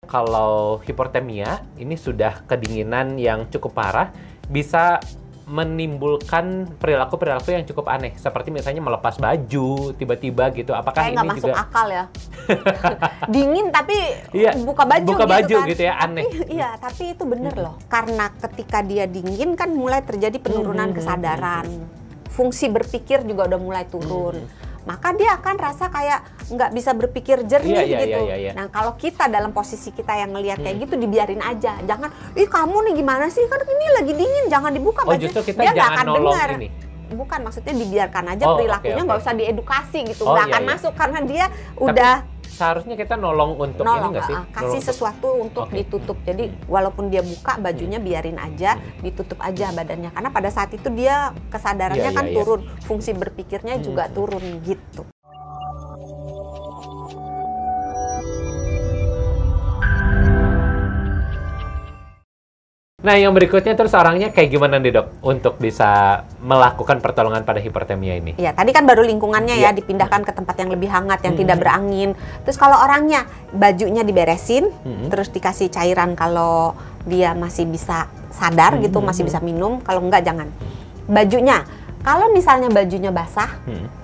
kalau hipotermia ini sudah kedinginan yang cukup parah, bisa menimbulkan perilaku-perilaku yang cukup aneh, seperti misalnya melepas baju tiba-tiba gitu. Apakah kayak ini nggak juga masuk akal ya? Dingin tapi iya, buka baju gitu ya, aneh. Iya, tapi itu bener loh. Karena ketika dia dingin kan mulai terjadi penurunan kesadaran. Fungsi berpikir juga udah mulai turun. Maka dia akan rasa kayak nggak bisa berpikir jernih gitu. Iya. Nah, kalau kita dalam posisi kita yang ngelihat kayak gitu, dibiarin aja. Jangan, ih kamu nih gimana sih? Kan ini lagi dingin, jangan dibuka baju. Justru kita dia nggak jangan akan nolong dengar. ini. Bukan, maksudnya dibiarkan aja perilakunya, nggak usah diedukasi gitu. Nggak akan masuk karena dia udah... Seharusnya kita nolong untuk ini nggak sih? Kasih sesuatu untuk ditutup. Jadi walaupun dia buka bajunya, biarin aja, ditutup aja badannya. Karena pada saat itu dia kesadarannya turun, fungsi berpikirnya juga turun gitu. Nah, yang berikutnya terus orangnya kayak gimana nih dok untuk bisa melakukan pertolongan pada hipotermia ini? Ya, tadi kan baru lingkungannya ya dipindahkan ke tempat yang lebih hangat, yang tidak berangin. Terus kalau orangnya bajunya diberesin, terus dikasih cairan kalau dia masih bisa sadar gitu, masih bisa minum. Kalau enggak jangan. Bajunya, kalau misalnya bajunya basah,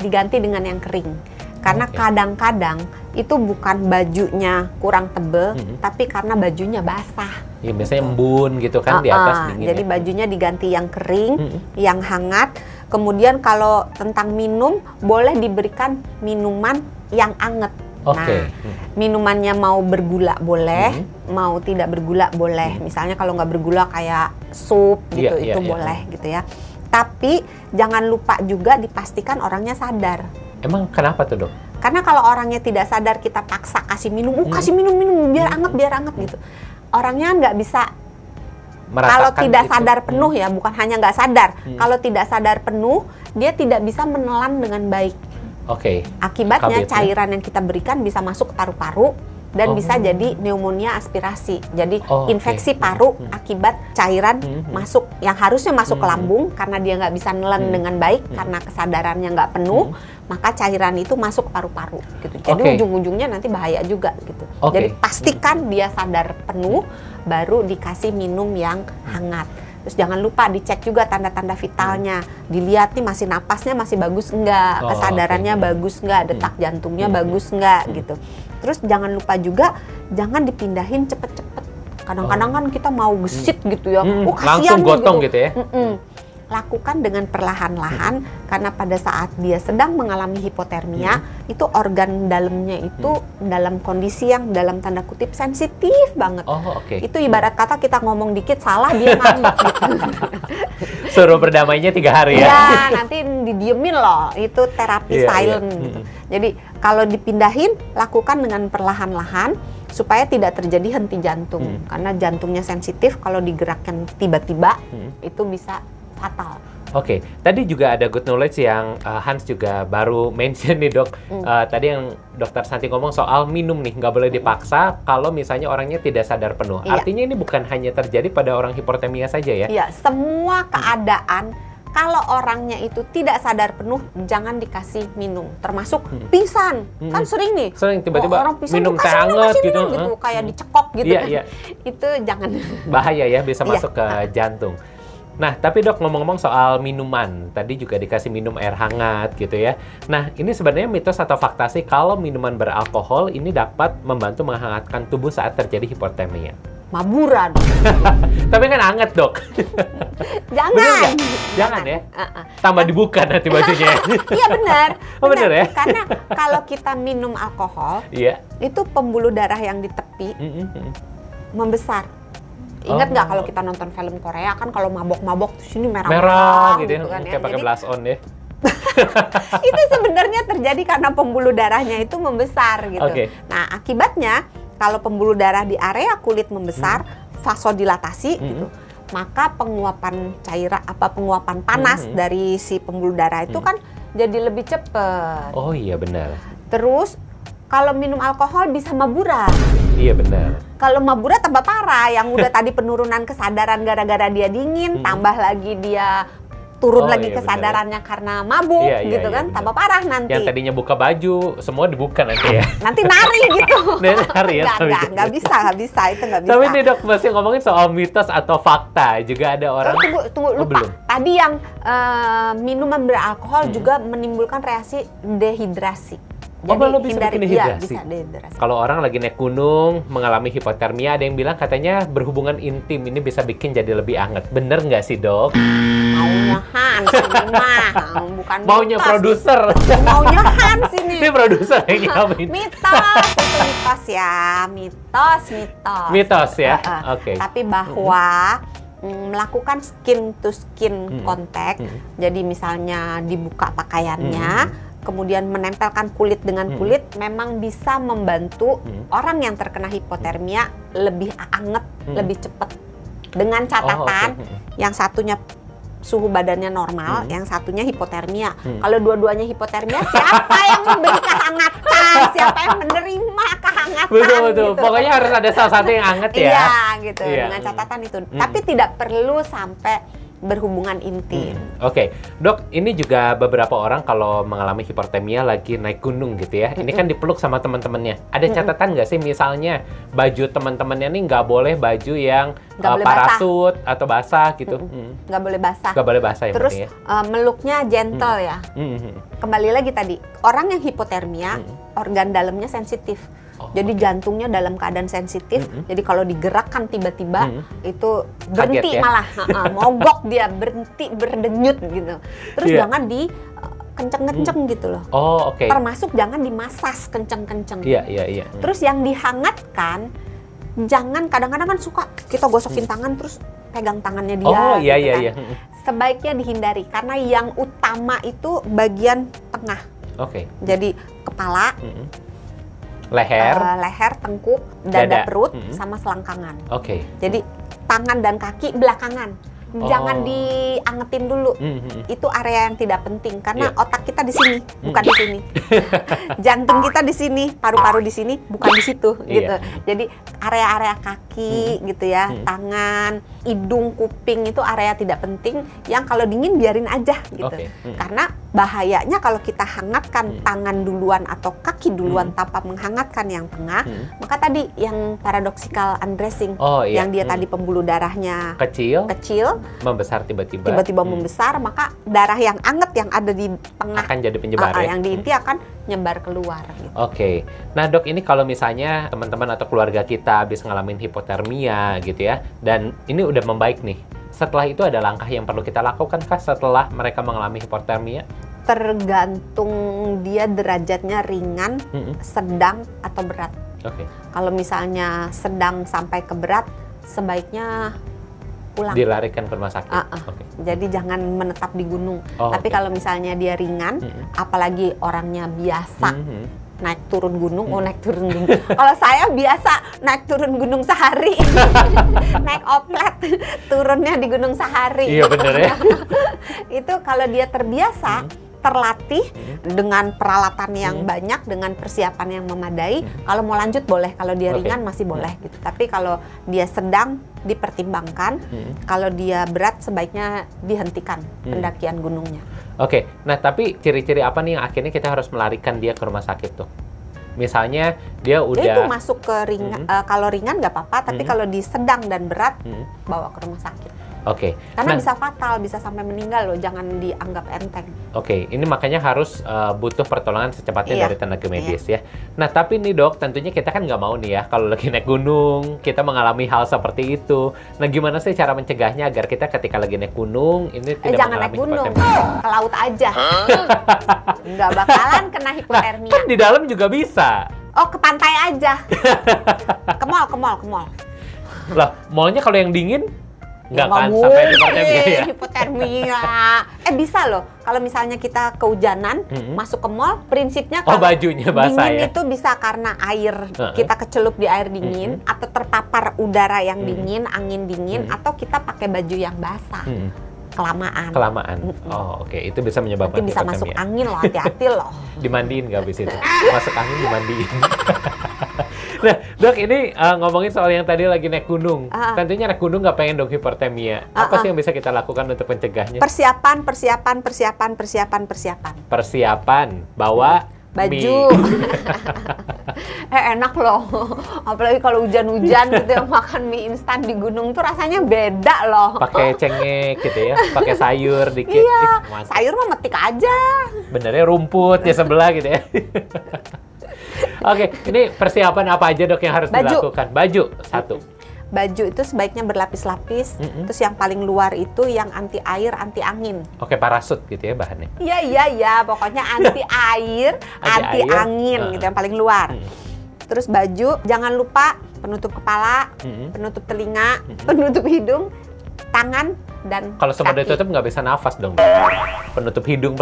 diganti dengan yang kering. Karena kadang-kadang itu bukan bajunya kurang tebel, tapi karena bajunya basah. Ya, biasanya embun gitu kan di atas dingin. Jadi bajunya diganti yang kering, yang hangat. Kemudian kalau tentang minum, boleh diberikan minuman yang anget. Nah, minumannya mau bergula boleh, mau tidak bergula boleh. Misalnya kalau nggak bergula kayak sup gitu, itu boleh gitu ya. Tapi jangan lupa juga dipastikan orangnya sadar. Emang kenapa tuh dok? Karena kalau orangnya tidak sadar, kita paksa kasih minum, kasih minum biar anget gitu. Orangnya nggak bisa merasakan kalau tidak sadar penuh ya, bukan hanya nggak sadar. Kalau tidak sadar penuh, dia tidak bisa menelan dengan baik. Akibatnya cairan yang kita berikan bisa masuk ke paru-paru dan bisa jadi pneumonia aspirasi. Jadi infeksi paru akibat cairan masuk yang harusnya masuk ke lambung karena dia nggak bisa nelen dengan baik karena kesadarannya nggak penuh, maka cairan itu masuk ke paru-paru gitu. Jadi ujung-ujungnya nanti bahaya juga gitu. Jadi pastikan dia sadar penuh, baru dikasih minum yang hangat. Terus jangan lupa dicek juga tanda-tanda vitalnya, dilihat nih masih napasnya masih bagus enggak, kesadarannya bagus enggak, detak jantungnya bagus enggak gitu. Terus jangan lupa juga jangan dipindahin cepet-cepet. Kadang-kadang kan kita mau gesit gitu ya, kasihan langsung gotong gitu ya. Lakukan dengan perlahan-lahan karena pada saat dia sedang mengalami hipotermia itu organ dalamnya itu dalam kondisi yang dalam tanda kutip sensitif banget. Itu ibarat kata kita ngomong dikit salah dia ngambek gitu. Suruh berdamainya 3 hari ya. Ya, nanti didiemin loh. Itu terapi silent gitu. Jadi kalau dipindahin lakukan dengan perlahan-lahan supaya tidak terjadi henti jantung. Karena jantungnya sensitif, kalau digerakkan tiba-tiba itu bisa fatal. Tadi juga ada good knowledge yang Hans juga baru mention nih dok. Tadi yang dokter Santi ngomong soal minum nih, nggak boleh dipaksa kalau misalnya orangnya tidak sadar penuh. Artinya ini bukan hanya terjadi pada orang hipotermia saja ya? Iya, semua keadaan kalau orangnya itu tidak sadar penuh, jangan dikasih minum. Termasuk pingsan, kan sering nih. Sering tiba-tiba orang pingsan, minum teh hangat gitu. Kayak dicekok gitu kan. Itu jangan. Bahaya ya, bisa masuk ke jantung. Nah, tapi dok, ngomong-ngomong soal minuman, tadi juga dikasih minum air hangat gitu ya. Nah, ini sebenarnya mitos atau fakta sih kalau minuman beralkohol ini dapat membantu menghangatkan tubuh saat terjadi hipotermia? Maburan. Tapi kan hangat dok. Jangan. Jangan ya. Tambah dibuka nanti bajunya. Iya benar. Benar ya. Karena kalau kita minum alkohol, itu pembuluh darah yang di tepi membesar. Ingat nggak kalau kita nonton film Korea kan kalau mabok-mabok tuh sini merah gitu kan ya. Kayak pakai blush on ya. Itu sebenarnya terjadi karena pembuluh darahnya itu membesar gitu. Nah, akibatnya kalau pembuluh darah di area kulit membesar, vasodilatasi gitu, maka penguapan penguapan panas dari si pembuluh darah itu kan jadi lebih cepat. Oh iya benar. Terus kalau minum alkohol bisa maburan. Iya benar. Kalau mabura tambah parah, yang udah tadi penurunan kesadaran gara-gara dia dingin, tambah lagi dia turun lagi kesadarannya karena mabuk gitu kan, tambah parah nanti. Yang tadinya buka baju, semua dibuka nanti ya. Nanti nari gitu. Nari ya. Nggak bisa, itu nggak bisa. Tapi nih dok, masih ngomongin soal mitos atau fakta, juga ada orang. Tunggu lupa. Belum. Tadi yang minuman beralkohol juga menimbulkan reaksi dehidrasi. Jadi bisa bikin dehidrasi? Bisa dehidrasi. Kalau orang lagi naik gunung, mengalami hipotermia, ada yang bilang katanya berhubungan intim ini bisa bikin jadi lebih hangat. Bener nggak sih dok? Maunya Hans ini mah, bukan maunya produser. Maunya Hans ini. Ini produser yang nyamin. Mitos, itu mitos ya. Mitos ya? Oke. Tapi bahwa melakukan skin to skin contact, jadi misalnya dibuka pakaiannya, kemudian menempelkan kulit dengan kulit, memang bisa membantu orang yang terkena hipotermia lebih anget, lebih cepat. Dengan catatan, yang satunya suhu badannya normal, yang satunya hipotermia. Kalau dua-duanya hipotermia, siapa yang memberi kehangatan? Siapa yang menerima kehangatan? Betul. Gitu. Pokoknya harus ada salah satu yang hangat ya. Iya, gitu. Dengan catatan itu. Tapi tidak perlu sampai berhubungan intim. Oke. Dok, ini juga beberapa orang kalau mengalami hipotermia lagi naik gunung gitu ya. Ini kan dipeluk sama teman-temannya. Ada catatan nggak sih misalnya baju teman-temannya nih nggak boleh baju yang parasut atau basah gitu? Nggak boleh basah. Nggak boleh basah ya. Terus ya? Meluknya gentle ya. Kembali lagi tadi, orang yang hipotermia, organ dalamnya sensitif. Jadi jantungnya dalam keadaan sensitif. Jadi kalau digerakkan tiba-tiba itu berhenti ya? Malah mogok dia, berhenti berdenyut gitu. Terus jangan di kenceng-kenceng gitu loh. Termasuk jangan dimasas kenceng-kenceng. Iya. Terus yang dihangatkan, jangan, kadang-kadang kan suka kita gosokin tangan terus pegang tangannya dia. Gitu kan. Sebaiknya dihindari karena yang utama itu bagian tengah. Jadi kepala, leher, tengkuk, dada perut, sama selangkangan. Jadi tangan dan kaki belakangan. Jangan diangetin dulu. Itu area yang tidak penting karena otak kita di sini, bukan di sini. Jantung kita di sini, paru-paru di sini, bukan di situ gitu. Jadi area-area kaki gitu ya, tangan, hidung, kuping itu area tidak penting yang kalau dingin biarin aja gitu. Karena bahayanya kalau kita hangatkan tangan duluan atau kaki duluan tanpa menghangatkan yang tengah, maka tadi yang paradoxical undressing, yang dia tadi pembuluh darahnya kecil membesar tiba-tiba membesar, maka darah yang anget yang ada di tengah akan jadi penyebar yang di inti akan nyebar keluar gitu. Nah dok, ini kalau misalnya teman-teman atau keluarga kita habis ngalamin hipotermia gitu ya, dan ini udah membaik nih, setelah itu ada langkah yang perlu kita lakukan kah setelah mereka mengalami hipotermia? Tergantung dia derajatnya ringan, sedang atau berat. Kalau misalnya sedang sampai ke berat, sebaiknya pulang. Dilarikan ke rumah sakit. Jadi jangan menetap di gunung. Tapi kalau misalnya dia ringan, apalagi orangnya biasa naik turun gunung, naik turun gunung. Kalau saya biasa naik turun gunung sehari, naik oplet, turunnya di gunung sehari. Iya bener ya. Itu kalau dia terbiasa, terlatih dengan peralatan yang banyak, dengan persiapan yang memadai. Kalau mau lanjut boleh, kalau dia ringan masih boleh gitu. Tapi kalau dia sedang dipertimbangkan, kalau dia berat sebaiknya dihentikan pendakian gunungnya. Nah tapi ciri-ciri apa nih yang akhirnya kita harus melarikan dia ke rumah sakit tuh? Misalnya dia udah itu masuk ke ringan, kalau ringan nggak apa-apa, tapi kalau di sedang dan berat bawa ke rumah sakit. Karena bisa fatal, bisa sampai meninggal loh, jangan dianggap enteng. Ini makanya harus butuh pertolongan secepatnya dari tenaga medis ya. Nah tapi nih dok, tentunya kita kan nggak mau nih ya kalau lagi naik gunung kita mengalami hal seperti itu. Nah gimana sih cara mencegahnya agar kita ketika lagi naik gunung ini tidak jangan naik gunung, ke laut aja. Nggak bakalan kena hipotermia. Kan di dalam juga bisa. Ke pantai aja. Ke mall. Lah, mallnya kalau yang dingin nggak kan sampai hipotermia. Bisa loh. Kalau misalnya kita kehujanan, masuk ke mall, prinsipnya kalau bajunya basah dingin ya? itu bisa karena air, kita kecelup di air dingin, atau terpapar udara yang dingin, angin dingin, atau kita pakai baju yang basah. Kelamaan. Itu bisa menyebabkan nanti bisa masuk angin loh, hati-hati loh. Dimandiin nggak habis itu? Masuk angin dimandiin. Nah, dok, ini ngomongin soal yang tadi lagi naik gunung. Tentunya naik gunung nggak pengen dong hipertermia. Apa sih yang bisa kita lakukan untuk mencegahnya? Persiapan. Persiapan, bawa baju. Enak loh. Apalagi kalau hujan-hujan gitu ya, makan mie instan di gunung tuh rasanya beda loh. Pakai cengek gitu ya, pakai sayur dikit. Iya, sayur mah metik aja. Benernya rumput di sebelah gitu ya. Oke, ini persiapan apa aja dok yang harus dilakukan? Baju, satu. Baju itu sebaiknya berlapis-lapis. Terus yang paling luar itu yang anti air, anti angin. Oke, parasut gitu ya bahannya. Iya, pokoknya anti air, anti angin gitu yang paling luar. Terus baju jangan lupa penutup kepala, penutup telinga, penutup hidung, tangan dan kalau semua ditutup nggak bisa nafas dong. Penutup hidung.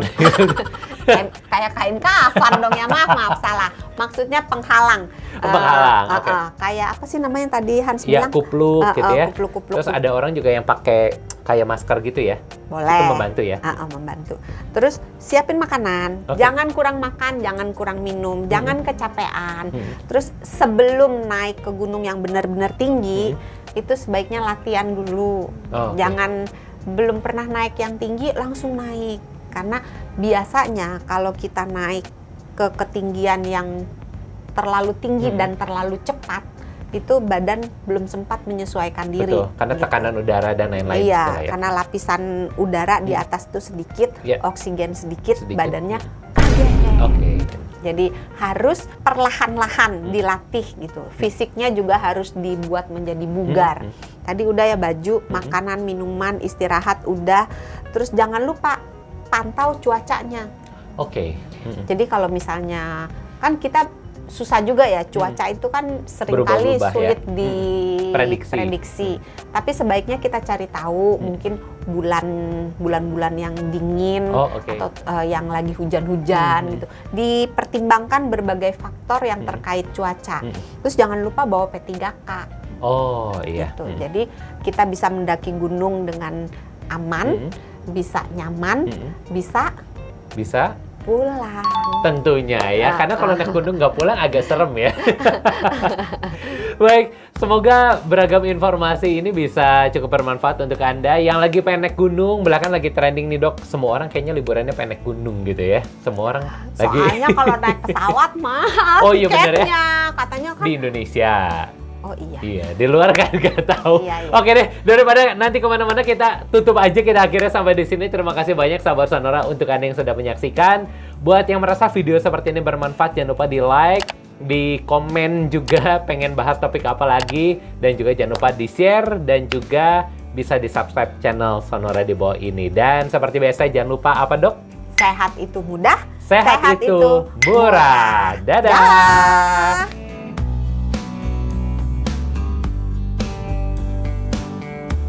Kayak kain kafan dong ya, maaf salah. Maksudnya penghalang. Penghalang. Kayak apa sih namanya yang tadi Hans bilang? Ya, kupluk gitu ya. Kupluk. Terus ada orang juga yang pakai kayak masker gitu ya. Boleh. Itu membantu ya. Membantu. Terus siapin makanan. Jangan kurang makan, jangan kurang minum, jangan kecapean. Terus sebelum naik ke gunung yang benar-benar tinggi, itu sebaiknya latihan dulu. Jangan belum pernah naik yang tinggi langsung naik. Karena biasanya kalau kita naik ke ketinggian yang terlalu tinggi dan terlalu cepat, itu badan belum sempat menyesuaikan diri. Betul, karena tekanan udara dan lain-lain. Iya, karena lapisan udara di atas itu sedikit, oksigen sedikit, badannya kaget. Jadi harus perlahan-lahan dilatih gitu. Fisiknya juga harus dibuat menjadi bugar. Tadi udah ya baju, makanan, minuman, istirahat udah. Terus jangan lupa pantau cuacanya. Jadi kalau misalnya kan kita susah juga ya, cuaca itu kan seringkali sulit diprediksi. Tapi sebaiknya kita cari tahu mungkin bulan-bulan yang dingin atau yang lagi hujan-hujan gitu. Dipertimbangkan berbagai faktor yang terkait cuaca. Terus jangan lupa bawa P3K. Gitu. Jadi kita bisa mendaki gunung dengan aman, bisa nyaman, bisa pulang. Tentunya ya, karena kalau naik gunung nggak pulang agak serem ya. Baik, semoga beragam informasi ini bisa cukup bermanfaat untuk Anda yang lagi pengen naik gunung. Belakangan lagi trending nih dok, semua orang kayaknya liburannya pengen naik gunung gitu ya. Semua orang lagi. Soalnya kalau naik pesawat mahal tiketnya, katanya kan di Indonesia. Iya, di luar kan nggak tahu. Oke deh, daripada nanti kemana-mana kita tutup aja, kita akhirnya sampai di sini. Terima kasih banyak sahabat Sonora untuk Anda yang sudah menyaksikan. Buat yang merasa video seperti ini bermanfaat, jangan lupa di like, di komen juga pengen bahas topik apa lagi, dan juga jangan lupa di share dan juga bisa di subscribe channel Sonora di bawah ini. Dan seperti biasa jangan lupa apa dok? Sehat itu mudah, sehat itu murah. Dadah.